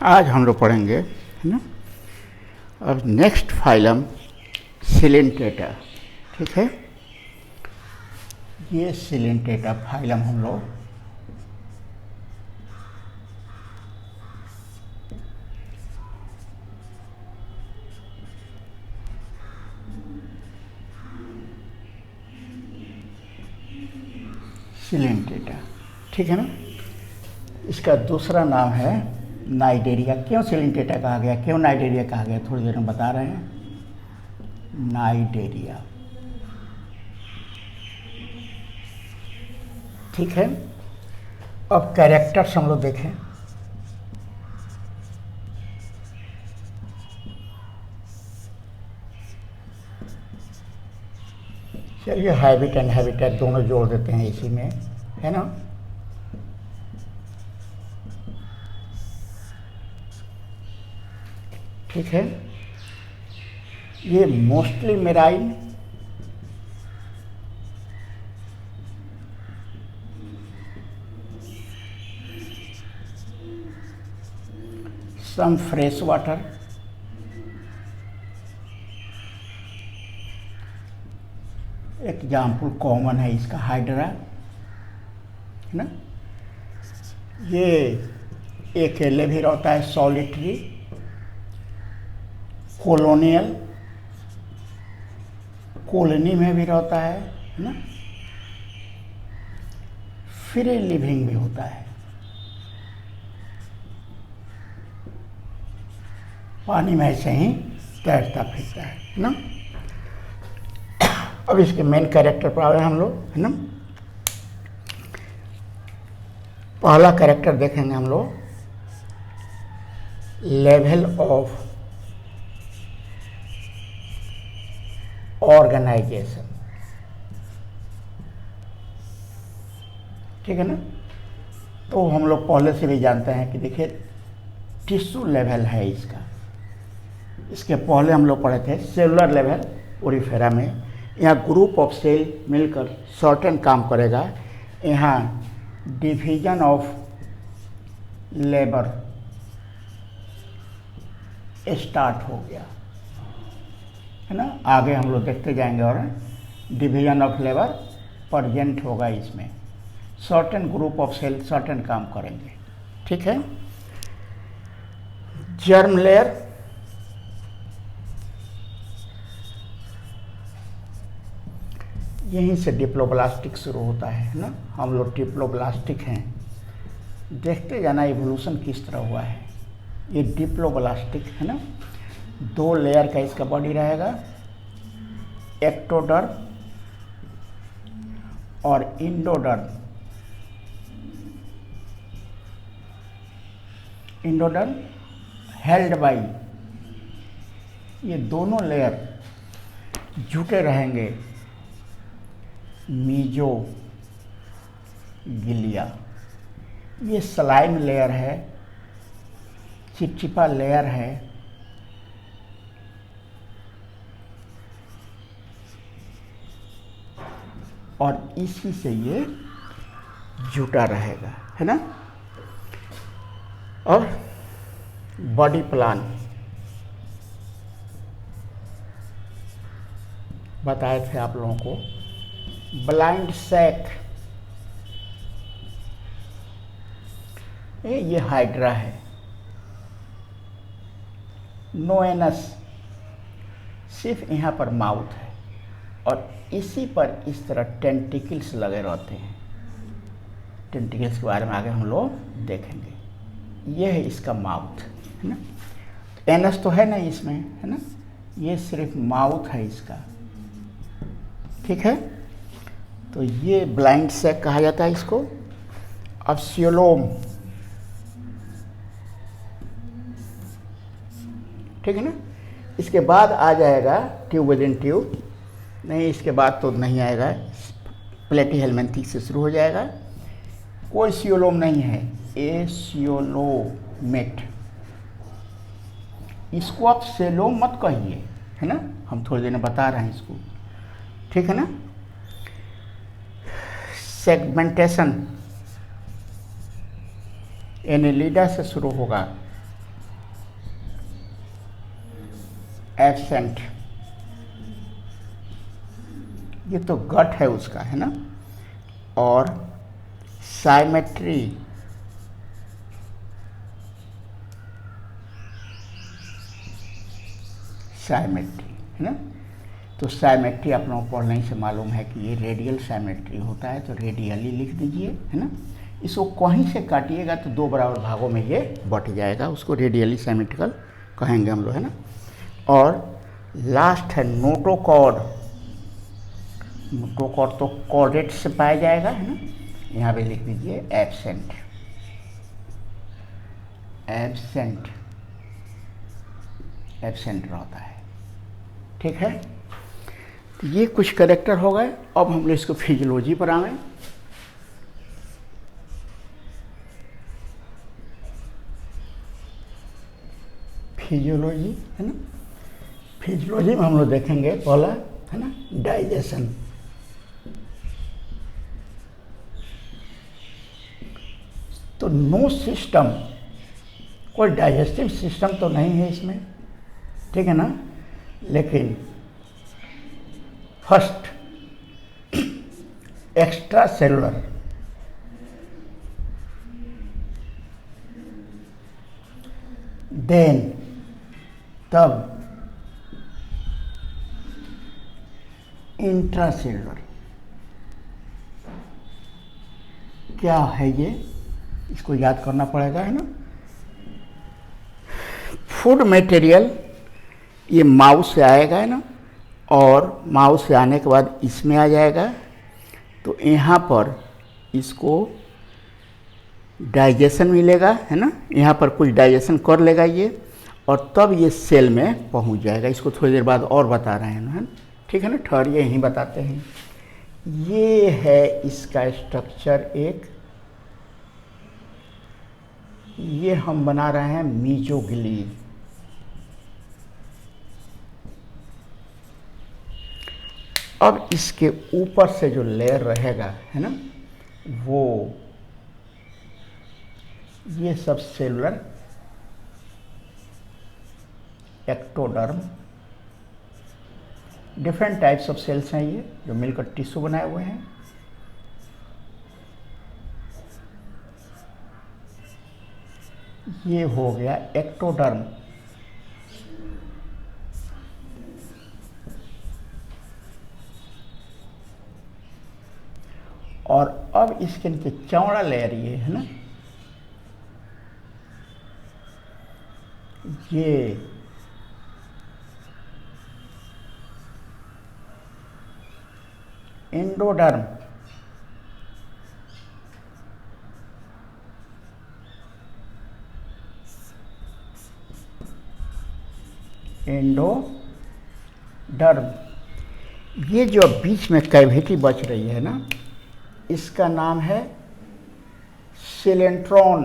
आज हम लोग पढ़ेंगे, है ना। अब नेक्स्ट फाइलम सिलेंट्रेटा, ठीक है। ये सिलेंट्रेटा फाइलम हम लोग सिलेंट्रेटा, ठीक है ना। इसका दूसरा नाम है नाइडेरिया। क्यों सिलेंट्रेटा कहा गया, क्यों नाइडेरिया कहा गया, थोड़ी देर में बता रहे हैं। नाइडेरिया, ठीक है। अब कैरेक्टर्स हम लोग देखें। चलिए हैबिट एंड हैबिटेट दोनों जोड़ देते हैं इसी में, है ना। ठीक है। ये mostly marine, some fresh water, example common है इसका हाइड्रा, है ना। ये अकेले भी रहता है, सॉलिटरी, कॉलोनियल, कॉलोनी में भी रहता है ना। फ्री लिविंग भी होता है, पानी में ऐसे ही तैरता फिरता है ना। अब इसके मेन कैरेक्टर पर आए हम लोग, है ना। पहला कैरेक्टर देखेंगे हम लोग, लेवल ऑफ ऑर्गेनाइजेशन, ठीक है ना। तो हम लोग पहले से भी जानते हैं कि देखिए टिश्यू लेवल है इसका। इसके पहले हम लोग पढ़े थे सेलुलर लेवल ओरिफेरा में। यहाँ ग्रुप ऑफ सेल मिलकर सर्टेन काम करेगा। यहाँ डिवीजन ऑफ लेबर स्टार्ट हो गया, है ना। आगे हम लोग देखते जाएंगे और डिवीजन ऑफ लेबर प्रेजेंट होगा इसमें। Certain group of cell certain काम करेंगे, ठीक है। जर्म लेयर, यहीं से डिप्लोब्लास्टिक शुरू होता है ना। हम लोग डिप्लोब्लास्टिक हैं, देखते जाना इवोल्यूशन किस तरह हुआ है। ये डिप्लोब्लास्टिक है ना। 2 लेयर का इसका बॉडी रहेगा, एक्टोडर्म और इंडोडर्म। इंडोडर्म हेल्ड बाई, ये दोनों लेयर जुटे रहेंगे मीजोगिलिया। ये स्लाइम लेयर है, चिपचिपा लेयर है। और इसी से ये जुटा रहेगा, है ना। और बॉडी प्लान बताए थे आप लोगों को। ब्लाइंड सैक, ये हाइड्रा है। नो एनस, सिर्फ यहाँ पर माउथ है और इसी पर इस तरह टेंटिकल्स लगे रहते हैं। टेंटिकल्स के बारे में आगे हम लोग देखेंगे। ये है इसका माउथ, है ना। एनस तो है नहीं इसमें, है ना। ये सिर्फ माउथ है इसका, ठीक है। तो ये ब्लाइंड सैक कहा जाता है इसको। अब सियोलोम, ठीक है ना। इसके बाद आ जाएगा ट्यूब विद इन ट्यूब, नहीं इसके बाद तो नहीं आएगा। प्लेटीहेलमिन्थिस से शुरू हो जाएगा। कोई सियोलोम नहीं है, एसियोलोमेट। इसको आप सेलोम मत कहिए, है ना। हम थोड़ी देर में बता रहे हैं इसको, ठीक है ना। सेगमेंटेशन एनेलिडा से शुरू होगा, एब्सेंट, ये तो गट है उसका, है ना। और साइमेट्री, साइमेट्री है ना। तो साइमेट्री आप लोगों को पढ़ने से मालूम है कि ये रेडियल साइमेट्री होता है, तो रेडियली लिख दीजिए, है ना। इसको कहीं से काटिएगा तो दो बराबर भागों में ये बट जाएगा, उसको रेडियली साइमेट्रिकल कहेंगे हम लोग, है ना। और लास्ट है नोटोकॉर्ड। नोटोकॉर्ड तो कॉर्डेट से पाया जाएगा, है ना। यहाँ पे लिख दीजिए एब्सेंट, एब्सेंट, एब्सेंट रहता है, ठीक है। तो ये कुछ कैरेक्टर हो गए। अब हम लोग इसको फिजियोलॉजी पर आए। फिजियोलॉजी, है ना। फिजियोलॉजी में हम लोग देखेंगे पहला, है ना, डाइजेशन। तो नो सिस्टम, कोई डाइजेस्टिव सिस्टम तो नहीं है इसमें, ठीक है ना। लेकिन फर्स्ट एक्स्ट्रा सेलुलर, देन तब इंट्रासेलुलर। क्या है ये, इसको याद करना पड़ेगा, है ना। फूड मटेरियल ये माउस से आएगा, है ना, और माउस से आने के बाद इसमें आ जाएगा। तो यहाँ पर इसको डाइजेशन मिलेगा, है ना। यहाँ पर कुछ डाइजेशन कर लेगा ये, और तब ये सेल में पहुँच जाएगा। इसको थोड़ी देर बाद और बता रहे हैं ना, ठीक है ना। ठहरिए यहीं बताते हैं। ये है इसका स्ट्रक्चर एक, ये हम बना रहे हैं मीजोग्लिल। अब इसके ऊपर से जो लेयर रहेगा, है ना, वो ये सब cellular ectoderm, different types of cells हैं ये, जो मिलकर टिश्यू बनाए हुए हैं। ये हो गया एक्टोडर्म। और अब इसके नीचे चौड़ा लेयर ये है ना, ये एंडोडर्म। एंडोडर्म, ये जो बीच में कैविटी बच रही है ना, इसका नाम है सिलेंट्रॉन।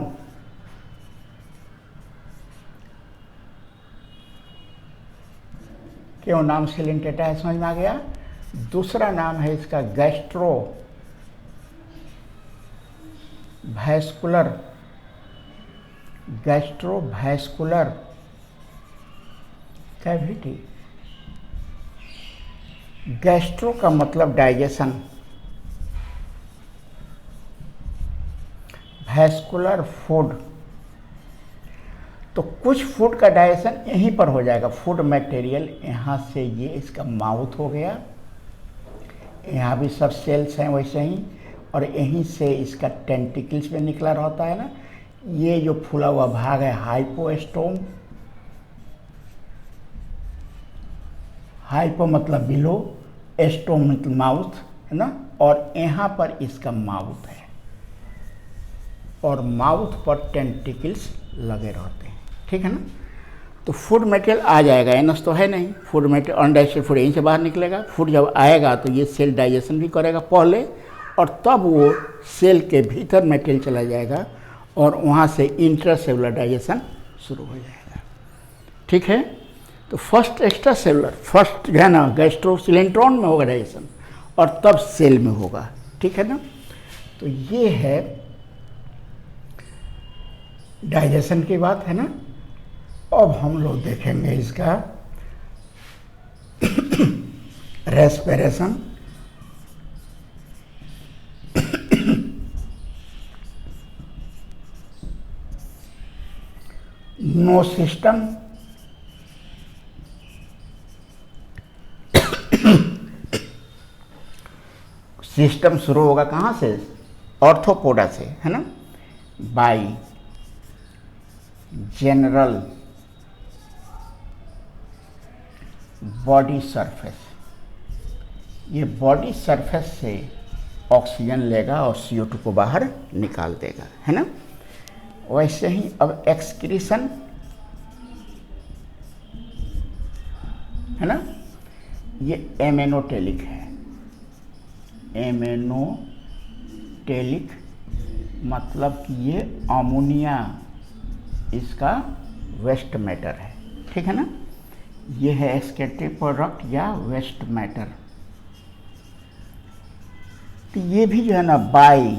क्यों नाम सिलेंटेटा है, समझ में आ गया। दूसरा नाम है इसका gastro vascular, gastro vascular cavity. Gastro का मतलब डाइजेशन, वैस्कुलर फूड। तो कुछ फूड का डाइजेशन यहीं पर हो जाएगा। फूड मटेरियल यहाँ से ये इसका माउथ हो गया, यहाँ भी सब सेल्स हैं वैसे ही, और यहीं से इसका टेंटिकल्स में निकला रहता है ना। ये जो फूला हुआ भाग है हाइपोस्टोम, हाइपो मतलब बिलो, एस्टोम मतलब माउथ, है ना। और यहाँ पर इसका माउथ है, और माउथ पर टेंटिकल्स लगे रहते हैं, ठीक है ना। तो फूड मटेरियल आ जाएगा, एनस तो है नहीं, फूड मटेरियल अनडाइजेस्टेड फूड यहीं से बाहर निकलेगा। फूड जब आएगा तो ये सेल डाइजेशन भी करेगा पहले, और तब वो सेल के भीतर मटेरियल चला जाएगा, और वहाँ से इंट्रासेलुलर डाइजेशन शुरू हो जाएगा, ठीक है। तो फर्स्ट एक्स्ट्रा सेलुलर, फर्स्ट जो है ना गैस्ट्रोसिलेंट्रॉन में होगा डाइजेशन, और तब सेल में होगा, ठीक है ना। तो ये है डाइजेशन की बात, है ना। अब हम लोग देखेंगे इसका रेस्पिरेशन, नो सिस्टम, सिस्टम शुरू होगा कहाँ से? ऑर्थोपोडा से, है ना। बाई जनरल बॉडी सरफेस, ये बॉडी सरफेस से ऑक्सीजन लेगा और CO2 को बाहर निकाल देगा, है ना। वैसे ही अब एक्सक्रीशन, है ना, ये एमेनोटेलिक है। एमेनोटेलिक मतलब कि ये अमोनिया इसका वेस्ट मैटर है, ठीक है ना। ये है एक्सक्रीटिव प्रोडक्ट या वेस्ट मैटर। तो ये भी जो है ना बाई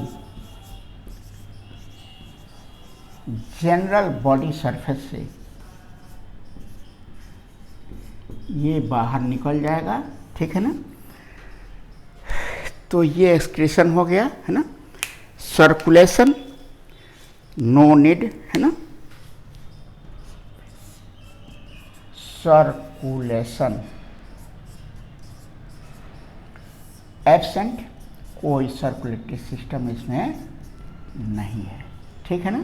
जनरल बॉडी सरफेस से ये बाहर निकल जाएगा, ठीक है ना। तो ये एक्सक्रीशन हो गया, है ना। सर्कुलेशन, नो नीड, है ना। सर्कुलेशन एब्सेंट, कोई सर्कुलेटरी सिस्टम इसमें नहीं है, ठीक है ना।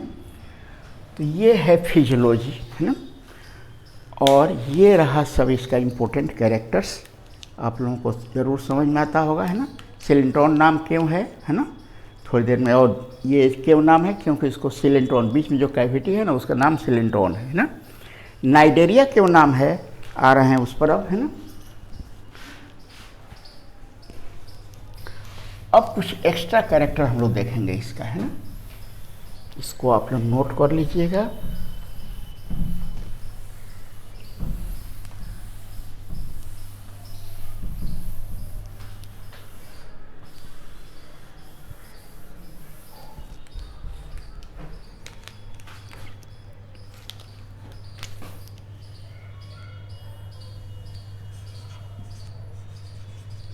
तो ये है फिजियोलॉजी, है ना। और ये रहा सब इसका इम्पोर्टेंट कैरेक्टर्स, आप लोगों को ज़रूर समझ में आता होगा, है ना। सिलेंट्रॉन नाम क्यों है ना, थोड़ी देर में। और ये क्यों नाम है? क्योंकि इसको सिलेंट्रॉन, बीच में जो कैविटी है ना उसका नाम सिलेंट्रॉन है ना। नाइडेरिया क्यों नाम है, आ रहे हैं उस पर अब, है ना। अब कुछ एक्स्ट्रा कैरेक्टर हम लोग देखेंगे इसका, है ना। इसको आप लोग नोट कर लीजिएगा।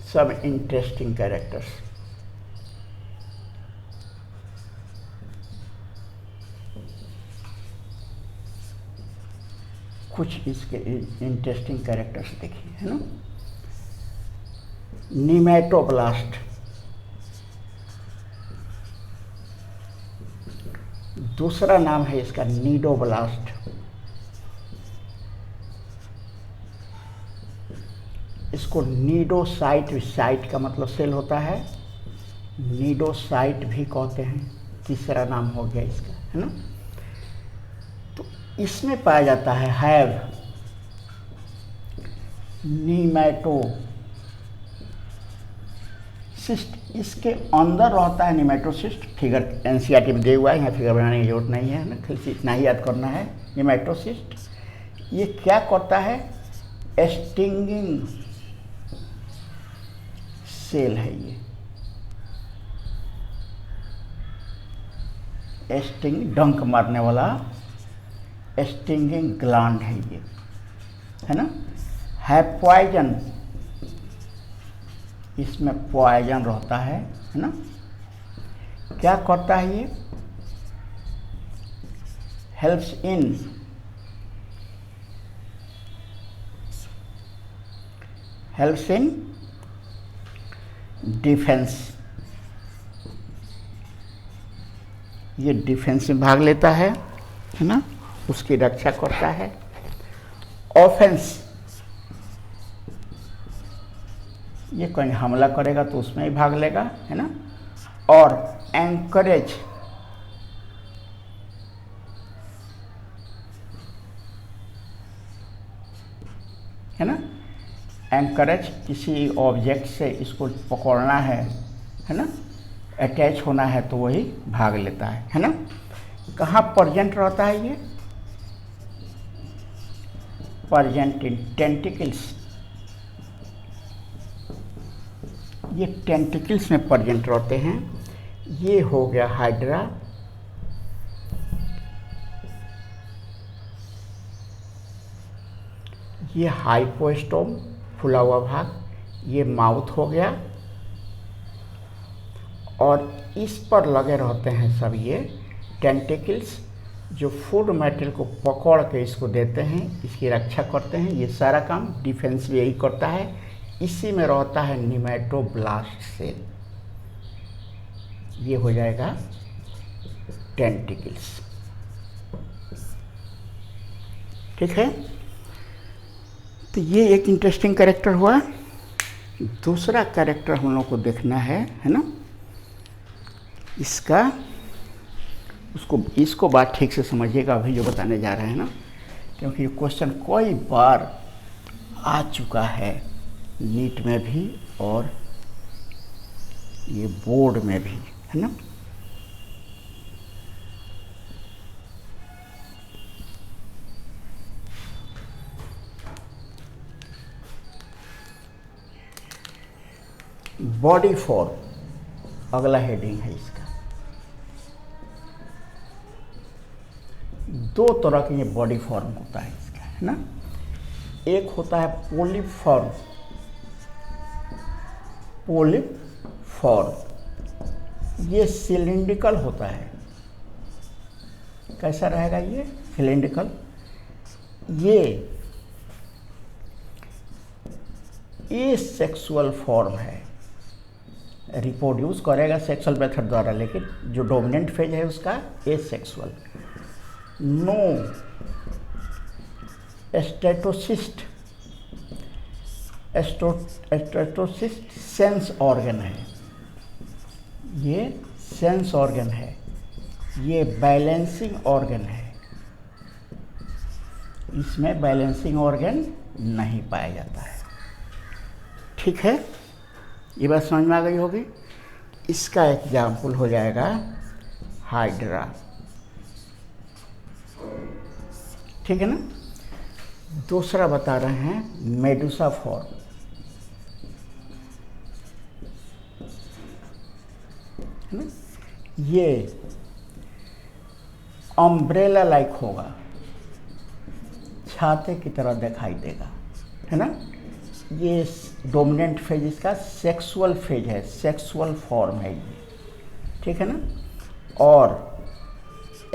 सब इंटरेस्टिंग कैरेक्टर्स। कुछ इसके इंटरेस्टिंग कैरेक्टर्स देखिए, है ना। निमेटोब्लास्ट, दूसरा नाम है इसका नीडोब्लास्ट। इसको नीडोसाइट, साइट का मतलब सेल होता है, नीडोसाइट भी कहते हैं, तीसरा नाम हो गया इसका, है ना। तो इसमें पाया जाता है हैव नीमैटोसिस्ट, इसके अंदर रहता है नीमैटोसिस्ट। फिगर NCERT में दिया हुआ है, यहाँ फिगर बनाने की जरूरत नहीं है ना, खाली इतना ही याद करना है। नीमैटोसिस्ट ये क्या करता है? स्टिंगिंग सेल है ये, स्टिंग, डंक मारने वाला स्टिंगिंग ग्लैंड है ये, है ना। है पॉइजन, इसमें पॉइजन रहता है ना। क्या करता है ये? हेल्प्स इन डिफेंस, ये डिफेंस में भाग लेता है ना, उसकी रक्षा करता है। ऑफेंस, ये कहीं हमला करेगा तो उसमें ही भाग लेगा, है ना। और एंकरेज, है ना। एंकरेज, किसी ऑब्जेक्ट से इसको पकड़ना है ना, अटैच होना है तो वही भाग लेता है ना। कहाँ प्रेजेंट रहता है ये? प्रेजेंट इन टेंटिकल्स, ये टेंटिकल्स में प्रेजेंट रहते हैं। ये हो गया हाइड्रा, ये हाइपोस्टोम फुला हुआ भाग, ये माउथ हो गया, और इस पर लगे रहते हैं सब ये टेंटिकल्स जो फूड मटेरियल को पकड़ के इसको देते हैं, इसकी रक्षा करते हैं। ये सारा काम डिफेंस भी यही करता है। इसी में रहता है निमेटोब्लास्ट सेल। ये हो जाएगा टेंटिकल्स। ठीक है, तो ये एक इंटरेस्टिंग कैरेक्टर हुआ। दूसरा कैरेक्टर हम लोग को देखना है ना, इसका इसको बात ठीक से समझिएगा अभी जो बताने जा रहे हैं ना, क्योंकि ये क्वेश्चन कई बार आ चुका है नीट में भी और ये बोर्ड में भी, है ना। बॉडी फॉर्म अगला हेडिंग है इसका। दो तरह के ये बॉडी फॉर्म होता है इसका, है ना। एक होता है पोलिप फॉर्म। पोलिप फॉर्म ये सिलिंड्रिकल होता है। कैसा रहेगा ये? सिलिंड्रिकल। ये सेक्सुअल फॉर्म है, रिप्रोड्यूस करेगा सेक्सुअल मेथड द्वारा, लेकिन जो डोमिनेंट फेज है उसका asexual. No statocyst. Statocyst sense organ है, ये सेंस ऑर्गन है, ये बैलेंसिंग ऑर्गन है। इसमें बैलेंसिंग ऑर्गन नहीं पाया जाता है। ठीक है, ये बात समझ में आ गई होगी। इसका एग्जाम्पल हो जाएगा हाइड्रा। ठीक है ना। दूसरा बता रहे हैं मेडुसा फॉर्म। है ना, ये अम्ब्रेला लाइक होगा, छाते की तरह दिखाई देगा, है ना। ये डोमिनेंट फेज इसका सेक्सुअल फेज है, सेक्सुअल फॉर्म है ये। ठीक है ना। और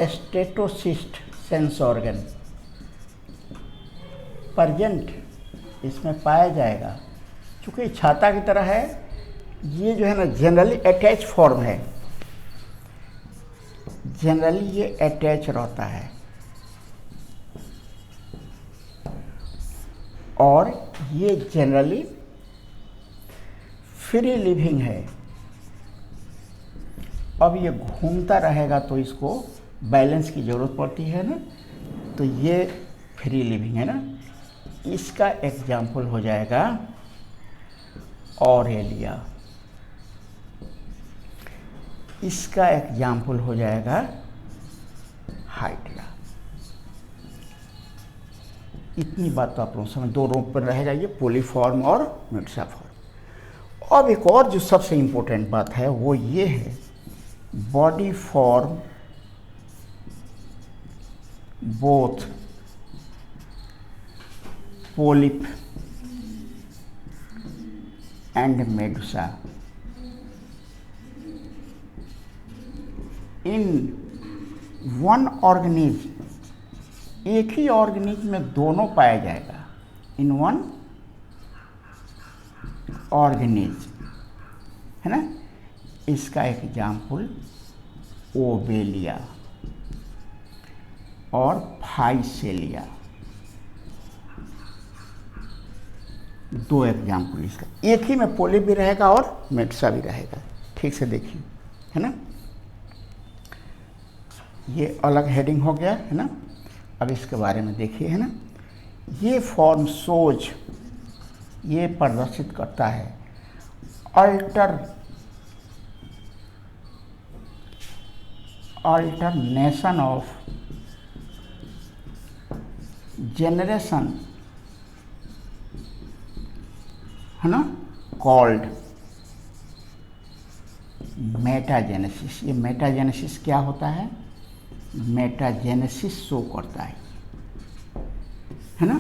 स्टेटोसिस्ट सेंस ऑर्गन प्रेजेंट इसमें पाया जाएगा। चूँकि छाता की तरह है, ये जो है ना जनरली अटैच फॉर्म है, जनरली ये अटैच रहता है। और ये जनरली फ्री लिविंग है। अब ये घूमता रहेगा तो इसको बैलेंस की ज़रूरत पड़ती है ना, तो ये फ्री लिविंग है ना। इसका एग्जाम्पल हो जाएगा ऑरेलिया। इसका एग्जाम्पल हो जाएगा हाइड्रा। इतनी बात तो आप लोग समझ, दो रूप पर रहेगा ये, पोलीफॉर्म और मेडुसा फॉर्म। अब एक और जो सबसे इम्पोर्टेंट बात है वो ये है, body form both polyp and Medusa in one organism. एक ही ऑर्गेनिज्म में दोनों पाया जाएगा, इन वन ऑर्गेनिज्म, है ना। इसका एग्जाम्पल ओबेलिया और फाइसेलिया, दो एग्जाम्पल इसका। एक ही में पोलिप भी रहेगा और मेडुसा भी रहेगा। ठीक से देखिए, है ना। ये अलग हेडिंग हो गया, है ना। अब इसके बारे में देखिए, है ना। ये फॉर्म सोज ये प्रदर्शित करता है अल्टरनेशन ऑफ जेनरेशन, है ना, कॉल्ड मेटाजेनेसिस। ये मेटाजेनेसिस क्या होता है? मेटाजेनेसिस शो करता है ना।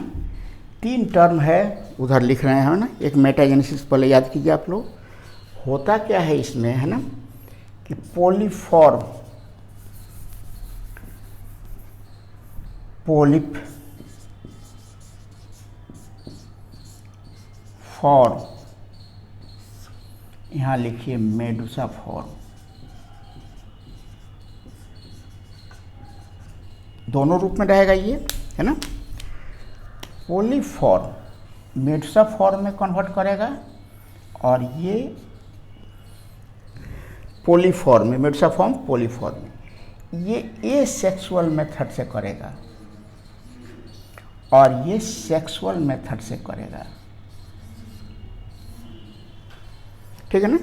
3 टर्म है, उधर लिख रहे हैं ना, एक मेटाजेनेसिस पहले याद कीजिए आप लोग। होता क्या है इसमें, है ना, कि पोलिप फॉर्म, यहाँ लिखिए मेडुसा फॉर्म, दोनों रूप में रहेगा ये, है ना। पोलीफॉर्म मेडुसा फॉर्म में कन्वर्ट करेगा और ये पोलीफॉर्म में, मेडुसा फॉर्म पोलीफॉर्म में, ये एसेक्सुअल मेथड से करेगा और ये सेक्सुअल मेथड से करेगा, ठीक है ना।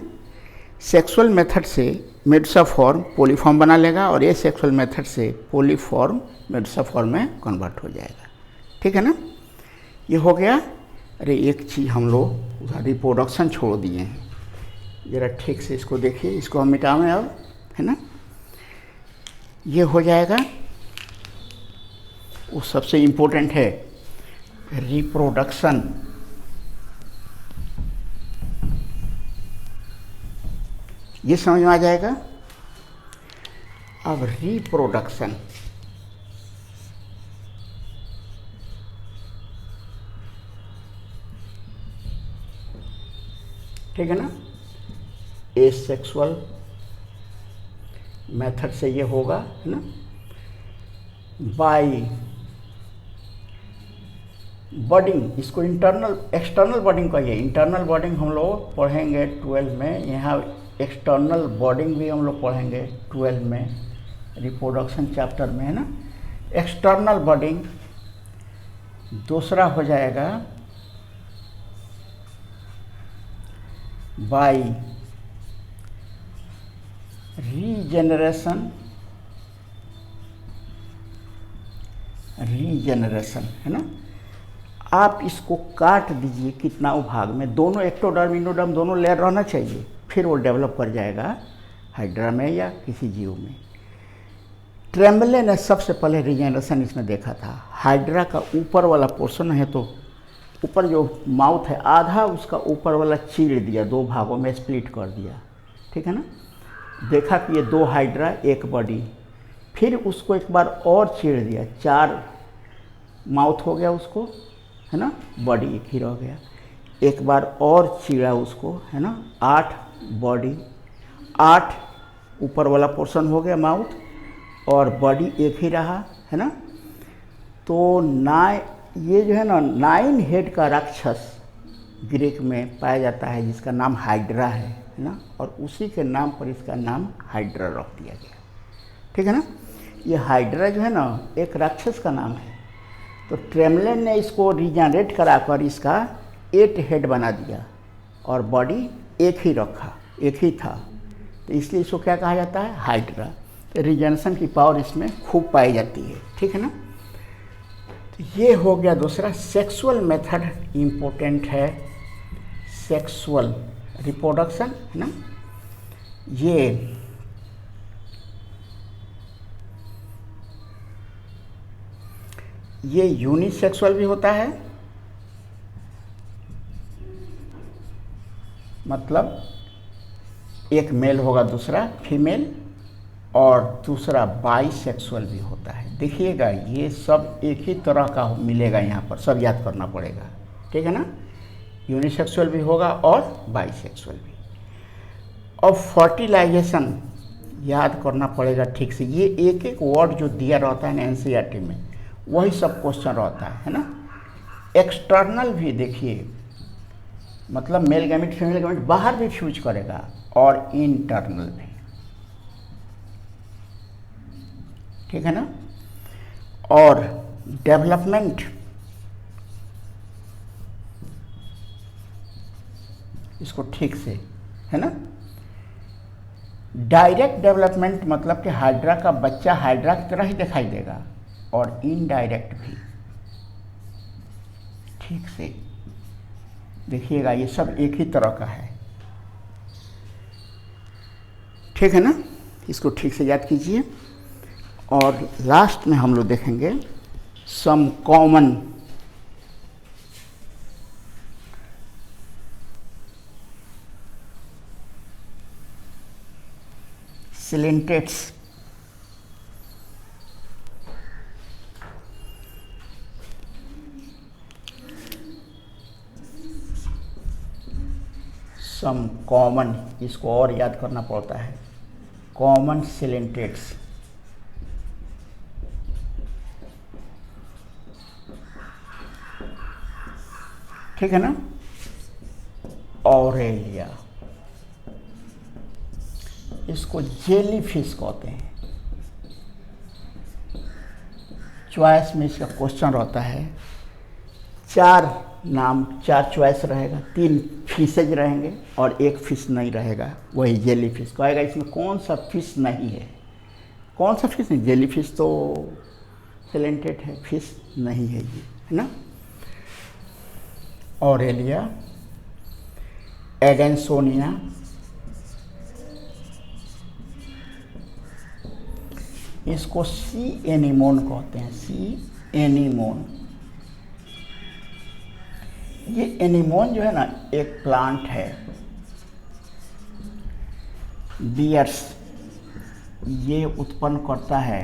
सेक्सुअल मेथड से मेडुसा फॉर्म पोलीफॉर्म बना लेगा और ये सेक्सुअल मेथड से पोलीफॉर्म मेडुसा फॉर्म में कन्वर्ट हो जाएगा, ठीक है ना। ये हो गया। अरे एक चीज़ हम लोग उधर रिप्रोडक्शन छोड़ दिए हैं, ज़रा ठीक से इसको देखिए, इसको हम मिटावें अब, है ना। ये हो जाएगा, वो सबसे इम्पोर्टेंट है रिप्रोडक्शन। ये समझ में आ जाएगा। अब रिप्रोडक्शन, ठीक है ना, एसेक्सुअल मेथड से ये होगा, है ना। बाई बडिंग, इसको इंटरनल एक्सटर्नल बडिंग कहिए। इंटरनल बडिंग हम लोग पढ़ेंगे 12 में, यहाँ एक्सटर्नल बॉडिंग भी हम लोग पढ़ेंगे 12 में, रिप्रोडक्शन चैप्टर में, है ना। एक्सटर्नल बॉडिंग दूसरा हो जाएगा बाय रीजेनरेशन, है ना। आप इसको काट दीजिए कितना भाग में, दोनों एक्टोडर्म इंडोडर्म दोनों लेयर रहना चाहिए, फिर वो डेवलप कर जाएगा हाइड्रा में या किसी जीव में। ट्रेम्बले ने सबसे पहले रीजेनरेशन इसमें देखा था। हाइड्रा का ऊपर वाला पोर्शन है, तो ऊपर जो माउथ है आधा उसका ऊपर वाला चीर दिया, 2 भागों में स्प्लिट कर दिया, ठीक है ना। देखा कि ये 2 हाइड्रा एक बॉडी, फिर उसको एक बार और चीर दिया, 4 माउथ हो गया उसको, है ना, बॉडी एक ही रह गया। एक बार और चीरा उसको, है ना, 8 बॉडी, 8 ऊपर वाला पोर्शन हो गया माउथ, और बॉडी एक ही रहा, है ना। तो ये जो है ना 9 हेड का राक्षस ग्रीक में पाया जाता है, जिसका नाम हाइड्रा है ना, और उसी के नाम पर इसका नाम हाइड्रा रख दिया गया, ठीक है ना। ये हाइड्रा जो है ना एक राक्षस का नाम है। तो ट्रेमलेन ने इसको रीजनरेट कराकर इसका 8 हेड बना दिया और बॉडी एक ही रखा, एक ही था, तो इसलिए इसको क्या कहा जाता है, हाइड्रा। तो रीजनरेशन की पावर इसमें खूब पाई जाती है, ठीक है ना। तो ये हो गया दूसरा। सेक्सुअल मेथड इम्पोर्टेंट है, सेक्सुअल रिप्रोडक्शन, है ना। ये यूनिसेक्सुअल भी होता है, मतलब एक मेल होगा दूसरा फीमेल, और दूसरा बाईसेक्सुअल भी होता है। देखिएगा ये सब एक ही तरह का मिलेगा यहाँ पर, सब याद करना पड़ेगा, ठीक है ना। यूनिसेक्सुअल भी होगा और बाईसेक्सुअल भी। और फर्टिलाइजेशन याद करना पड़ेगा ठीक से। ये एक एक वर्ड जो दिया रहता है ना एनसीईआरटी में, वही सब क्वेश्चन रहता है ना। एक्सटर्नल भी देखिए, मतलब मेल गैमेट फीमेल गैमेट बाहर भी फ्यूज करेगा, और इंटरनल भी, ठीक है ना। और डेवलपमेंट, इसको ठीक से, है ना। डायरेक्ट डेवलपमेंट मतलब कि हाइड्रा का बच्चा हाइड्रा की तरह ही दिखाई देगा, और इनडायरेक्ट भी, ठीक से देखिएगा ये सब एक ही तरह का है, ठीक है ना। इसको ठीक से याद कीजिए। और लास्ट में हम लोग देखेंगे सम कॉमन सिलेंटेट्स, सम कॉमन, इसको और याद करना पड़ता है, कॉमन सिलेंटेट्स। ठीक है ना। ऑरेलिया, इसको जेली फिश कहते हैं। चॉइस में इसका क्वेश्चन रहता है, 4 नाम, 4 चॉइस रहेगा, 3 फिशेज रहेंगे और 1 फिश नहीं रहेगा, वही जेली फिश कहेगा। इसमें कौन सा फिश नहीं है, कौन सा फिश नहीं, जेली फिश तो सिलेंटेड है, फिश नहीं है ये, है ना। ऑरेलिया, एडेंसोनिया, इसको सी एनीमोन कहते हैं, सी एनीमोन। ये एनीमोन जो है ना एक प्लांट है, बियर्स, ये उत्पन्न करता है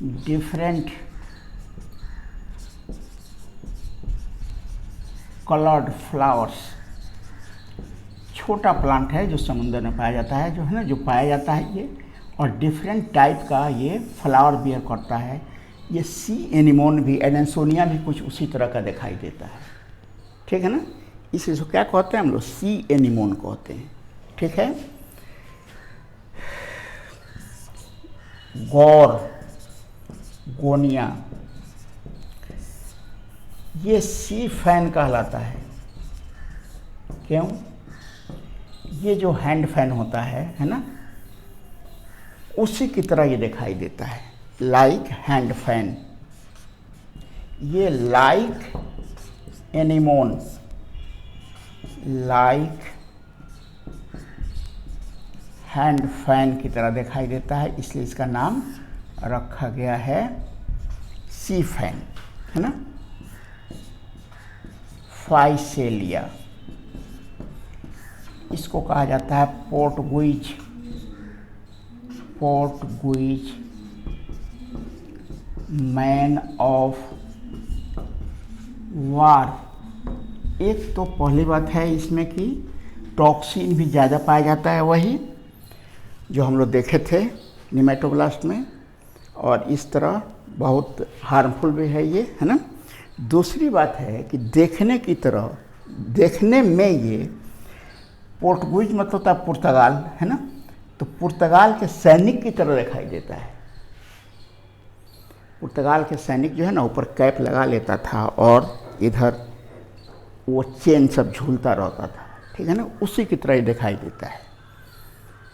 डिफरेंट कलर्ड फ्लावर्स। छोटा प्लांट है जो समुद्र में पाया जाता है, जो है ना, जो पाया जाता है ये, और डिफरेंट टाइप का ये फ्लावर बियर करता है। ये सी एनीमोन भी, एडेंसोनिया भी कुछ उसी तरह का दिखाई देता है। ठीक है ना, इसको क्या कहते हैं हम लोग, सी एनीमोन कहते हैं। ठीक है। गौर, गोनिया, ये सी फैन कहलाता है। क्यों? ये जो हैंड फैन होता है ना, उसी की तरह ये दिखाई देता है, लाइक हैंड फैन। ये like anemone, like hand fan की तरह दिखाई देता है, इसलिए इसका नाम रखा गया है सी फैन, है ना। फाइसेलिया, इसको कहा जाता है Portuguese, Portuguese man of war. एक तो पहली बात है इसमें कि टॉक्सिन भी ज़्यादा पाया जाता है, वही जो हम लोग देखे थे निमेटोब्लास्ट में, और इस तरह बहुत हार्मफुल भी है ये, है ना। दूसरी बात है कि देखने की तरह, देखने में ये पोर्टुगीज मतलब होता है पुर्तगाल, है ना, तो पुर्तगाल के सैनिक की तरह दिखाई देता है। पुर्तगाल के सैनिक जो है ना ऊपर कैप लगा लेता था और इधर वो चेन सब झूलता रहता था, ठीक है ना, उसी की तरह ही दिखाई देता है,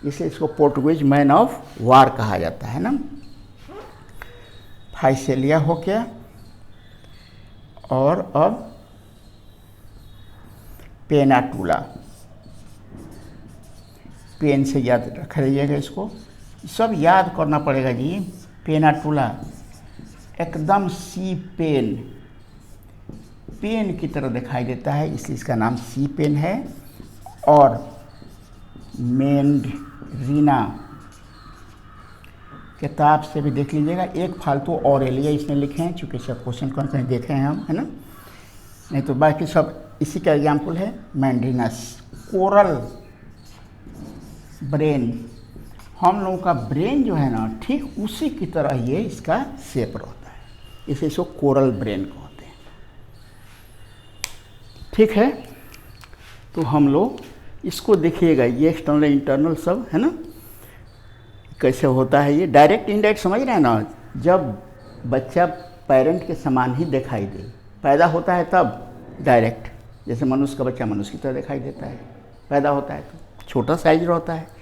इसलिए इसको पोर्टुगीज मैन ऑफ वार कहा जाता है ना। फाइसेलिया हो गया, और अब पेनाटूला, पेन से याद रख लीजिएगा, इसको सब याद करना पड़ेगा जी। पेनाटूला एकदम सी पेन, पेन की तरह दिखाई देता है, इसलिए इसका नाम सी पेन है। और मैंडरीना, किताब से भी देख लीजिएगा, एक फालतू ऑरेलिया इसमें लिखे हैं, चूँकि सब क्वेश्चन कहीं देखे हैं हम, है ना, नहीं तो बाकी सब इसी का एग्जाम्पल है। मैंड्रीनस, कोरल ब्रेन, हम लोगों का ब्रेन जो है ना ठीक उसी की तरह ये इसका शेप रहता है, इसे इसको कोरल ब्रेन कहते हैं। ठीक है, तो हम लोग इसको देखिएगा, ये एक्सटर्नल इंटरनल सब है ना, कैसे होता है ये डायरेक्ट इनडायरेक्ट, समझ रहे हैं ना। जब बच्चा पेरेंट के समान ही दिखाई दे, पैदा होता है तब डायरेक्ट, जैसे मनुष्य का बच्चा मनुष्य की तरह दिखाई देता है, पैदा होता है तो छोटा साइज रहता है।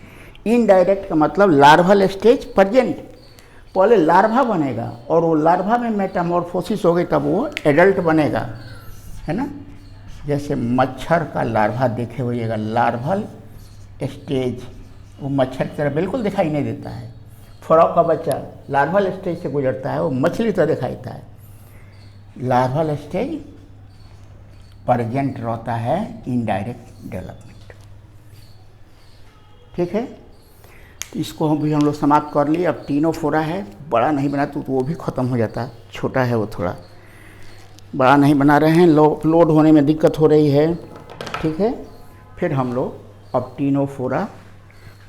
इनडायरेक्ट का मतलब लार्वल स्टेज प्रेजेंट, पहले लार्वा बनेगा और वो लार्वा में मेटामॉर्फोसिस होगी तब वो एडल्ट बनेगा, है ना। जैसे मच्छर का लार्वा देखे होइएगा, लार्वल स्टेज, वो मच्छर की तरह बिल्कुल दिखाई नहीं देता है। फ्रॉग का बच्चा लार्वल स्टेज से गुजरता है, वो मछली तरह दिखाई देता है। लार्वल स्टेज प्रेजेंट रहता है इनडायरेक्ट डेवलपमेंट। ठीक है, तो इसको हम लोग समाप्त कर लिए। अब टीनोफोरा है, बड़ा नहीं बना तो वो भी ख़त्म हो जाता, छोटा है वो, थोड़ा बड़ा नहीं बना रहे हैं, लोड होने में दिक्कत हो रही है, ठीक है। फिर हम लोग अब टीनोफोरा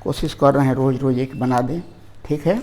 कोशिश कर रहे हैं रोज़ रोज़ एक बना दें, ठीक है।